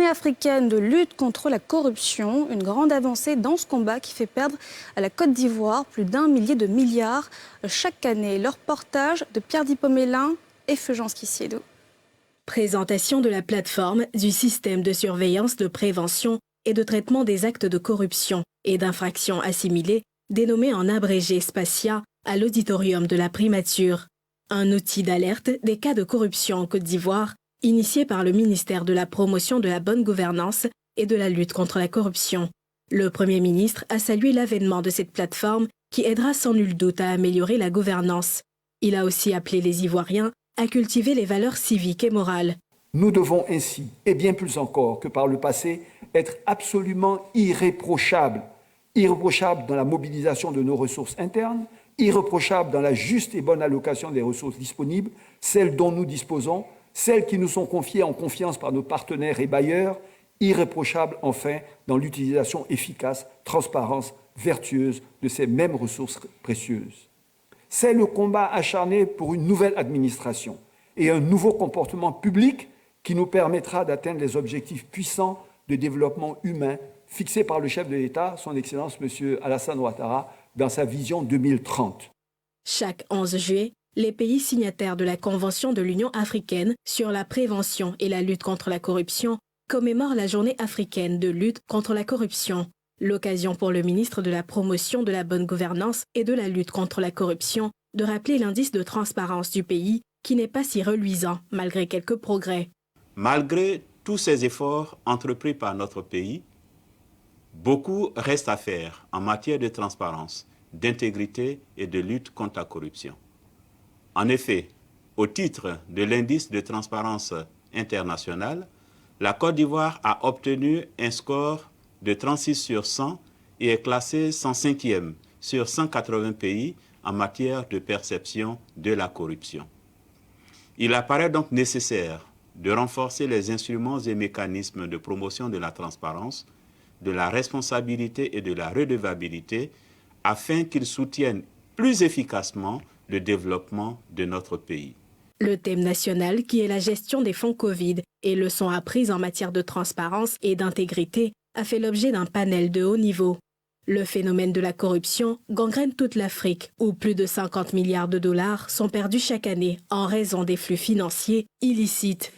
Journée africaine de lutte contre la corruption, une grande avancée dans ce combat qui fait perdre à la Côte d'Ivoire plus d'1 millier de milliards chaque année. Leur reportage de Pierre Dipomélin et Fulgence Kissiedo. Présentation de la plateforme du système de surveillance, de prévention et de traitement des actes de corruption et d'infractions assimilées, dénommé en abrégé SPACIA, à l'auditorium de la primature. Un outil d'alerte des cas de corruption en Côte d'Ivoire, initié par le ministère de la Promotion de la bonne gouvernance et de la lutte contre la corruption. Le Premier ministre a salué l'avènement de cette plateforme qui aidera sans nul doute à améliorer la gouvernance. Il a aussi appelé les Ivoiriens à cultiver les valeurs civiques et morales. Nous devons ainsi, et bien plus encore que par le passé, être absolument irréprochables. Irréprochables dans la mobilisation de nos ressources internes, irréprochables dans la juste et bonne allocation des ressources disponibles, celles dont nous disposons, celles qui nous sont confiées en confiance par nos partenaires et bailleurs, irréprochables enfin dans l'utilisation efficace, transparente, vertueuse de ces mêmes ressources précieuses. C'est le combat acharné pour une nouvelle administration et un nouveau comportement public qui nous permettra d'atteindre les objectifs puissants de développement humain fixés par le chef de l'État, son Excellence M. Alassane Ouattara, dans sa vision 2030. Chaque 11 juillet, les pays signataires de la Convention de l'Union africaine sur la prévention et la lutte contre la corruption commémorent la Journée africaine de lutte contre la corruption. L'occasion pour le ministre de la Promotion de la bonne gouvernance et de la lutte contre la corruption de rappeler l'indice de transparence du pays qui n'est pas si reluisant malgré quelques progrès. Malgré tous ces efforts entrepris par notre pays, beaucoup reste à faire en matière de transparence, d'intégrité et de lutte contre la corruption. En effet, au titre de l'indice de transparence international, la Côte d'Ivoire a obtenu un score de 36 sur 100 et est classée 105e sur 180 pays en matière de perception de la corruption. Il apparaît donc nécessaire de renforcer les instruments et mécanismes de promotion de la transparence, de la responsabilité et de la redevabilité afin qu'ils soutiennent plus efficacement le développement de notre pays. Le thème national, qui est la gestion des fonds Covid et leçons apprises en matière de transparence et d'intégrité, a fait l'objet d'un panel de haut niveau. Le phénomène de la corruption gangrène toute l'Afrique, où plus de 50 milliards de dollars sont perdus chaque année en raison des flux financiers illicites.